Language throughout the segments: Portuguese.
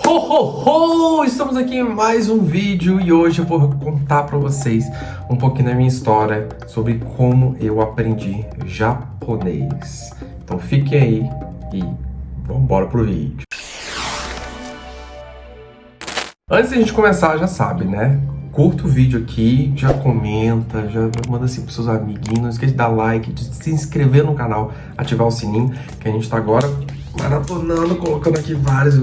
Ho, ho, ho! Estamos aqui em mais um vídeo e hoje eu vou contar pra vocês um pouquinho da minha história sobre como eu aprendi japonês. Então fiquem aí e vamos embora pro vídeo. Antes da gente começar, já sabe, né? Curta o vídeo aqui, já comenta, já manda assim pros seus amiguinhos, não esquece de dar like, de se inscrever no canal, ativar o sininho, que a gente tá agora maratonando, colocando aqui vários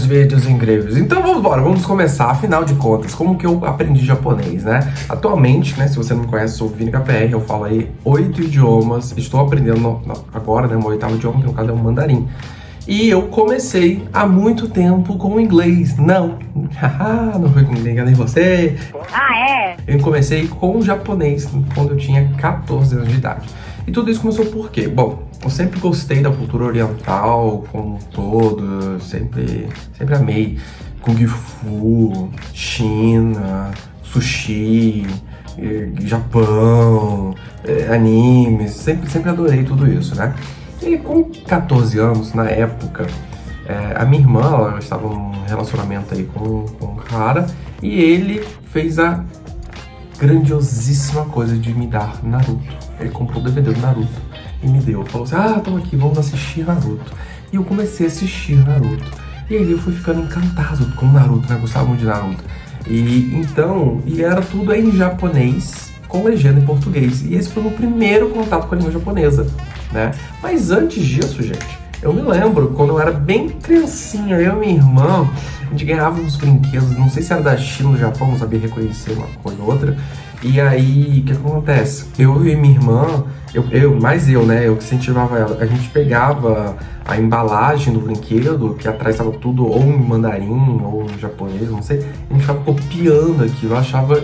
vídeos incríveis. Então vamos embora, vamos começar. Afinal de contas, como que eu aprendi japonês, né? Atualmente, né, se você não me conhece, sou o Vini KPR, eu falo aí 8 idiomas, estou aprendendo agora, né, meu 8º idioma, que no caso é o mandarim. E eu comecei há muito tempo com o inglês. Não foi com ninguém, nem você. Eu comecei com o japonês quando eu tinha 14 anos de idade. E tudo isso começou por quê? Bom, eu sempre gostei da cultura oriental como um todo, sempre amei Kung Fu, China, sushi, Japão, animes, sempre adorei tudo isso, né? E com 14 anos, na época, a minha irmã, ela estava num relacionamento aí com um cara, e ele fez a grandiosíssima coisa de me dar Naruto. Ele comprou o DVD do Naruto e me deu. Falou assim, tamo aqui, vamos assistir Naruto. E eu comecei a assistir Naruto. E aí eu fui ficando encantado com Naruto, né? Gostava muito de Naruto. E era tudo em japonês, com legenda em português. E esse foi o meu primeiro contato com a língua japonesa, né? Mas antes disso, gente, eu me lembro, quando eu era bem criancinha, eu e minha irmã, a gente ganhava uns brinquedos, não sei se era da China ou do Japão, não sabia reconhecer uma coisa ou outra. E aí, o que acontece? Eu e minha irmã, né, eu que incentivava ela, a gente pegava a embalagem do brinquedo, que atrás estava tudo ou em mandarim ou em japonês, não sei, a gente ficava copiando aquilo, eu achava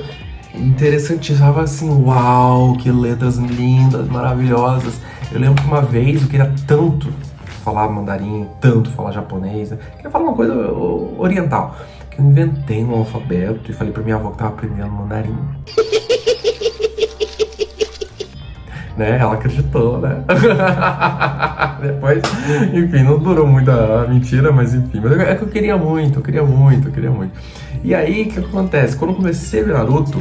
interessantíssimo, eu achava assim, uau, que letras lindas, maravilhosas. Eu lembro que uma vez eu queria tanto falar mandarim, tanto falar japonês, né? Queria falar uma coisa oriental, que eu inventei um alfabeto e falei pra minha avó que tava aprendendo mandarim. Né? Ela acreditou, né? Depois, enfim, não durou muito a mentira, mas enfim. Mas é que eu queria muito. E aí, o que acontece? Quando eu comecei a ver Naruto,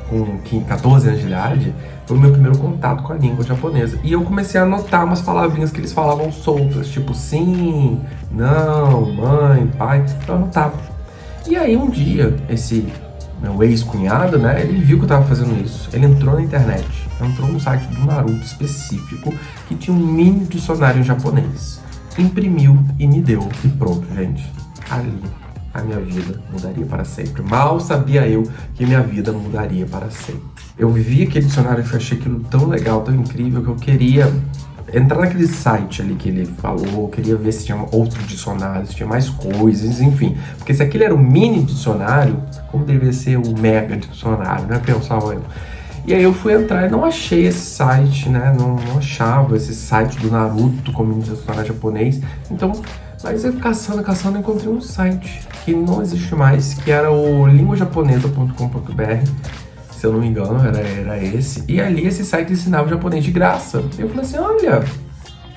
com 14 anos de idade, foi o meu primeiro contato com a língua japonesa. E eu comecei a anotar umas palavrinhas que eles falavam soltas, tipo sim, não, mãe, pai. Eu anotava. E aí um dia, esse meu ex-cunhado, né, ele viu que eu tava fazendo isso. Ele entrou na internet, entrou no site do Naruto específico, que tinha um mini dicionário em japonês. Imprimiu e me deu. E pronto, gente. Ali a minha vida mudaria para sempre. Mal sabia eu que minha vida mudaria para sempre. Eu vivi aquele dicionário e achei aquilo tão legal, tão incrível, que eu queria entrar naquele site ali que ele falou, queria ver se tinha outros dicionários, se tinha mais coisas, enfim. Porque se aquele era o mini dicionário, como deveria ser o mega dicionário, né? Pensava eu. E aí eu fui entrar e não achei esse site, né? Não achava esse site do Naruto como mini dicionário japonês. Então, mas eu caçando, encontrei um site que não existe mais, que era o linguajaponesa.com.br, se eu não me engano, era esse. E ali esse site ensinava japonês de graça. Eu falei assim, olha,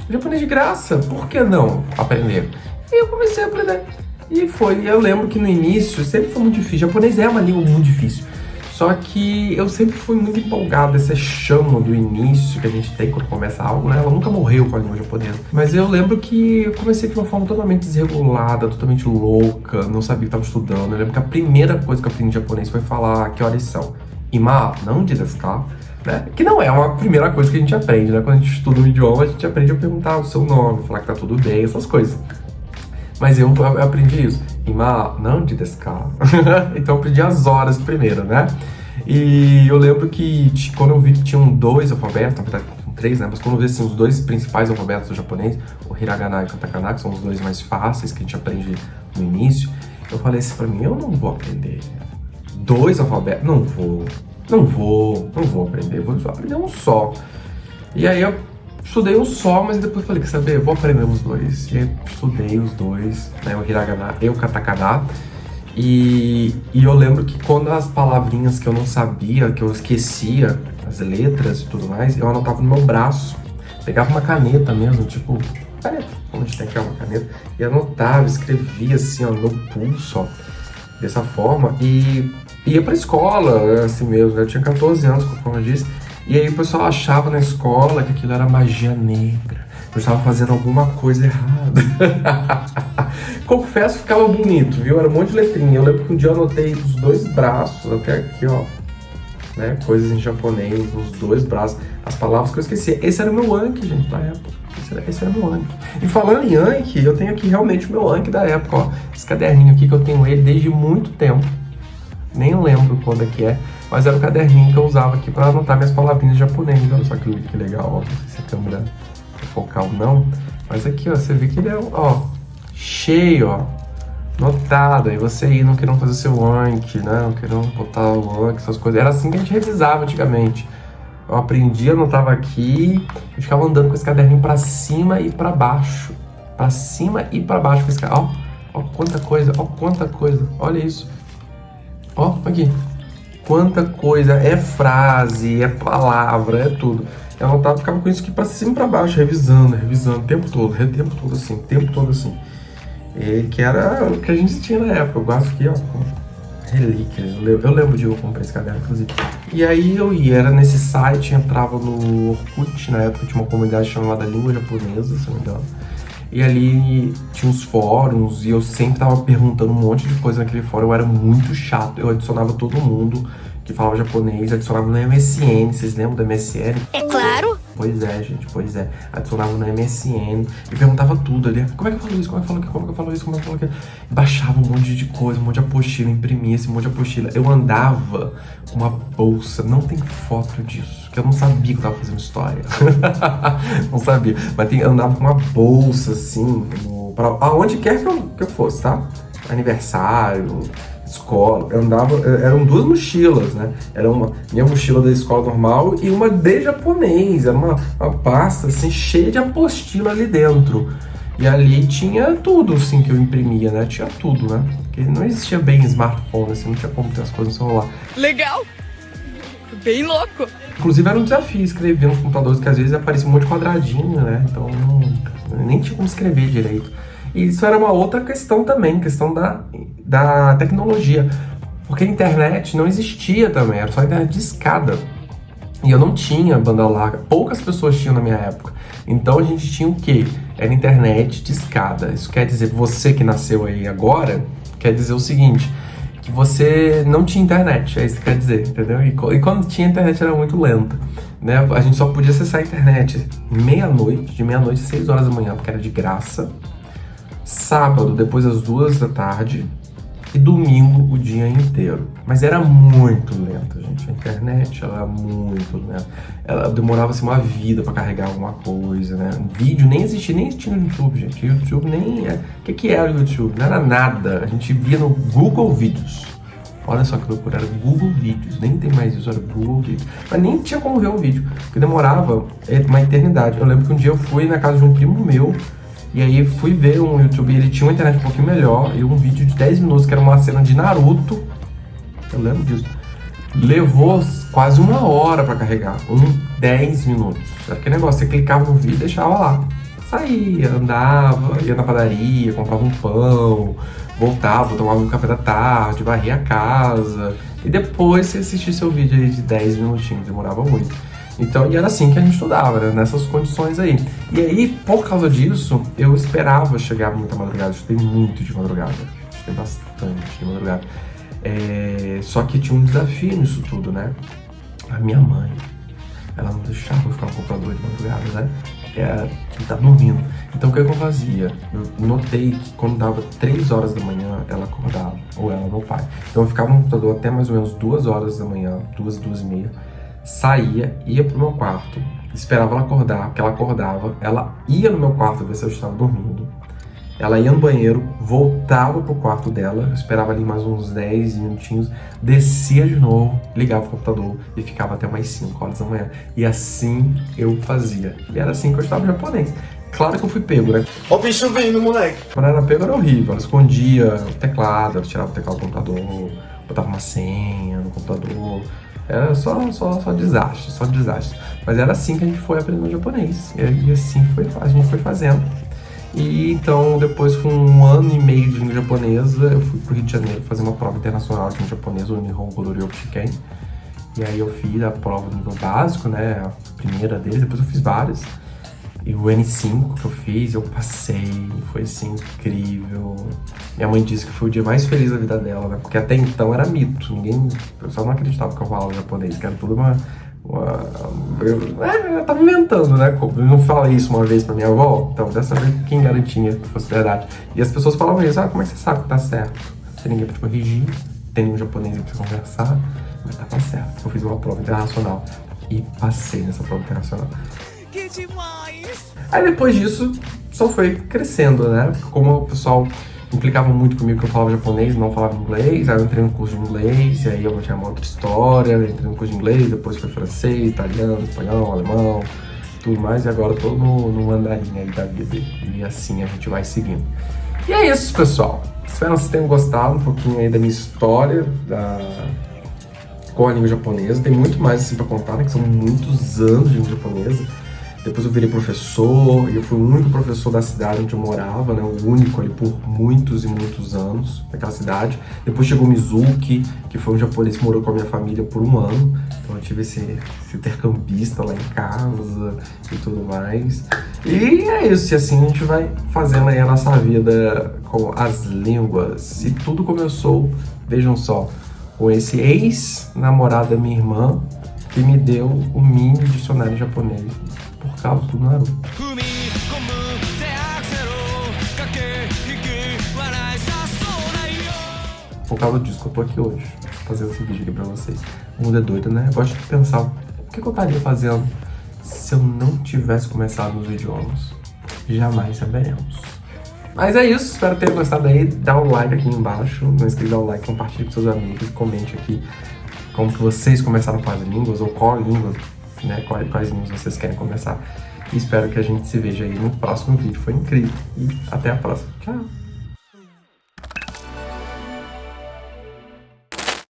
japonês de graça, por que não aprender? E eu comecei a aprender. E eu lembro que no início sempre foi muito difícil. Japonês é uma língua muito difícil. Só que eu sempre fui muito empolgado, essa chama do início que a gente tem quando começa algo, né? Ela nunca morreu com a língua japonesa. Mas eu lembro que eu comecei de uma forma totalmente desregulada, totalmente louca, não sabia o que estava estudando. Eu lembro que a primeira coisa que eu aprendi japonês foi falar que horas são. Ima, não de desu ka? Né? Que não é a primeira coisa que a gente aprende, né? Quando a gente estuda um idioma, a gente aprende a perguntar o seu nome, falar que tá tudo bem, essas coisas. Mas eu aprendi isso. Ima, não de desu ka? Então eu aprendi as horas primeiro, né? E eu lembro que quando eu vi que tinham 2 alfabetos, na verdade 3, né? Mas quando eu vi assim, os 2 principais alfabetos do japonês, o hiragana e o katakana, que são os 2 mais fáceis que a gente aprende no início, eu falei assim pra mim, eu não vou aprender 2 alfabetos, não vou aprender, vou aprender um só. E aí eu estudei um só, mas depois falei, quer saber, eu vou aprender os 2. E aí estudei os 2, né, o hiragana e o katakana. E eu lembro que quando as palavrinhas que eu não sabia, que eu esquecia, as letras e tudo mais, eu anotava no meu braço. Pegava uma caneta mesmo, tipo, caneta, como a gente tem aqui, ó, uma caneta, e anotava, escrevia assim, ó, no pulso, ó, dessa forma, e ia pra escola, assim mesmo, né? Eu tinha 14 anos, conforme eu disse, e aí o pessoal achava na escola que aquilo era magia negra, eu estava fazendo alguma coisa errada. Confesso que ficava bonito, viu? Era um monte de letrinha. Eu lembro que um dia eu anotei os 2 braços, até aqui, ó, né? Coisas em japonês, nos 2 braços, as palavras que eu esqueci. Esse era o meu Anki, gente, da época. Esse era o meu Anki. E falando em Anki, eu tenho aqui realmente o meu Anki da época, ó. Esse caderninho aqui que eu tenho ele desde muito tempo. Nem lembro quando é que é, mas era o caderninho que eu usava aqui para anotar minhas palavrinhas em japonês. Olha só que legal, ó. Não sei se a câmera é focal ou não, mas aqui, ó, você vê que ele é, ó, cheio, ó, notado. Aí você aí não querendo fazer seu Anki, né, não querendo botar o Anki, essas coisas. Era assim que a gente revisava antigamente. Eu aprendia, anotava aqui e ficava andando com esse caderninho para cima e para baixo. Para cima e para baixo. Ó, quanta coisa, olha isso. Ó, aqui. Quanta coisa, é frase, é palavra, é tudo. Eu anotava, ficava com isso aqui pra cima e pra baixo, revisando, o tempo todo assim. E que era o que a gente tinha na época. Eu gosto aqui, ó, com relíquias. Eu lembro de eu comprar esse caderno, inclusive. E aí eu ia, era nesse site, entrava no Orkut, na época tinha uma comunidade chamada Língua Japonesa, se não me engano. E ali tinha uns fóruns e eu sempre tava perguntando um monte de coisa naquele fórum. Eu era muito chato, eu adicionava todo mundo que falava japonês, adicionava no MSN, vocês lembram do MSN? É claro! Pois é, gente, pois é. Adicionava no MSN e perguntava tudo ali. Como é que eu falo isso? Como é que eu falo aqui? Como é que eu falo isso? Como é que eu falo aqui? Baixava um monte de coisa, um monte de apostila, imprimia esse monte de apostila. Eu andava com uma bolsa, não tem foto disso, que eu não sabia que eu tava fazendo história. Não sabia. Mas eu andava com uma bolsa, assim, pra aonde quer que eu fosse, tá? Aniversário, escola, eu andava, eram 2 mochilas, né? Era minha mochila da escola normal e uma de japonês, era uma pasta, assim, cheia de apostila ali dentro. E ali tinha tudo, assim, que eu imprimia, né? Tinha tudo, né? Porque não existia bem smartphone, assim, não tinha como ter as coisas no celular. Legal! Bem louco! Inclusive era um desafio escrever nos computadores, que às vezes aparecia um monte de quadradinho, né? Então nem tinha como escrever direito. E isso era uma outra questão também, questão da tecnologia. Porque a internet não existia também, era só a internet de escada. E eu não tinha banda larga, poucas pessoas tinham na minha época. Então a gente tinha o quê? Era internet de escada. Isso quer dizer, você que nasceu aí agora, quer dizer o seguinte, que você não tinha internet, é isso que quer dizer, entendeu? E quando tinha internet era muito lenta, né? A gente só podia acessar a internet meia-noite, de meia-noite às 6 horas da manhã, porque era de graça. Sábado, depois das 2 da tarde, e domingo o dia inteiro. Mas era muito lenta, gente. A internet, ela era muito lenta. Ela demorava assim, uma vida pra carregar alguma coisa, né? Vídeo nem existia, nem tinha no YouTube, gente. YouTube nem... O que era o YouTube? Não era nada. A gente via no Google Vídeos. Olha só que loucura, era Google Vídeos. Nem tem mais isso, era Google Vídeos. Mas nem tinha como ver um vídeo, porque demorava uma eternidade. Eu lembro que um dia eu fui na casa de um primo meu, e aí fui ver um YouTube, ele tinha uma internet um pouquinho melhor, e um vídeo de 10 minutos, que era uma cena de Naruto, eu lembro disso, levou quase 1 hora pra carregar, 10 minutos. Era aquele negócio, você clicava no vídeo e deixava lá. Saía, andava, ia na padaria, comprava um pão, voltava, tomava um café da tarde, varria a casa, e depois você assistia seu vídeo aí de 10 minutinhos, demorava muito. Então, e era assim que a gente estudava, né? Nessas condições aí. E aí, por causa disso, eu esperava chegar muita madrugada. Eu estudei muito de madrugada. Estudei bastante de madrugada. Só que tinha um desafio nisso tudo, né? A minha mãe, ela não deixava eu ficar no computador de madrugada, né? Que tá dormindo. Então, o que eu fazia? Eu notei que quando dava 3 horas da manhã, ela acordava. Ou ela, meu pai. Então, eu ficava no computador até mais ou menos 2 horas da manhã, 2, 2h30. Saía, ia pro meu quarto, esperava ela acordar, porque ela acordava, ela ia no meu quarto ver se eu estava dormindo, ela ia no banheiro, voltava pro quarto dela, eu esperava ali mais uns 10 minutinhos, descia de novo, ligava o computador e ficava até mais 5 horas da manhã. E assim eu fazia. E era assim que eu estudava japonês. Claro que eu fui pego, né? Ó o bicho vindo, moleque. Quando era pego era horrível, ela escondia o teclado, ela tirava o teclado do computador, botava uma senha no computador. Era só desastre, só desastre. Mas era assim que a gente foi aprendendo japonês. E assim a gente foi fazendo. E então, depois, com 1 ano e meio de língua japonesa, eu fui pro Rio de Janeiro fazer uma prova internacional de língua japonesa, o Nihongo Ryoku Shiken. E aí eu fiz a prova do nível básico, né, a primeira deles, depois eu fiz várias. E o N5 que eu fiz, eu passei, foi assim, incrível. Minha mãe disse que foi o dia mais feliz da vida dela, né, porque até então era mito, o pessoal não acreditava que eu falava japonês, que era tudo eu tava inventando, né? Eu não falei isso uma vez pra minha avó, então dessa vez quem garantia que fosse verdade. E as pessoas falavam isso, como é que você sabe que tá certo? Não tem ninguém pra te corrigir, não tem nenhum japonês pra você conversar, mas tava certo. Eu fiz uma prova internacional e passei nessa prova internacional. Que demais! Aí depois disso, só foi crescendo, né? Como o pessoal implicava muito comigo que eu falava japonês, não falava inglês, aí eu entrei no curso de inglês, e aí eu tinha uma outra história, entrei no curso de inglês, depois foi francês, italiano, espanhol, alemão, tudo mais, e agora eu tô no mandarim aí da vida, e assim a gente vai seguindo. E é isso, pessoal. Espero que vocês tenham gostado um pouquinho aí da minha história com a língua japonesa. Tem muito mais assim pra contar, né, que são muitos anos de língua japonesa. Depois eu virei professor, e eu fui o único professor da cidade onde eu morava, né? O único ali por muitos e muitos anos naquela cidade. Depois chegou o Mizuki, que foi um japonês que morou com a minha família por 1 ano. Então eu tive esse intercambista lá em casa e tudo mais. E é isso, e assim a gente vai fazendo aí a nossa vida com as línguas. E tudo começou, vejam só, com esse ex-namorado da minha irmã, que me deu o mini dicionário japonês. Por causa do Naruto. Por causa disso que eu tô aqui hoje, fazendo esse vídeo aqui pra vocês. O mundo é doido, né? Eu gosto de pensar, o que eu estaria fazendo se eu não tivesse começado nos idiomas? Jamais saberemos. Mas é isso, espero ter gostado aí. Dá um like aqui embaixo, não esqueça de dar um like, compartilhe com seus amigos, comente aqui como que vocês começaram com as línguas, ou qual língua, né, quais línguas vocês querem começar. E espero que a gente se veja aí no próximo vídeo. Foi incrível. E até a próxima. Tchau!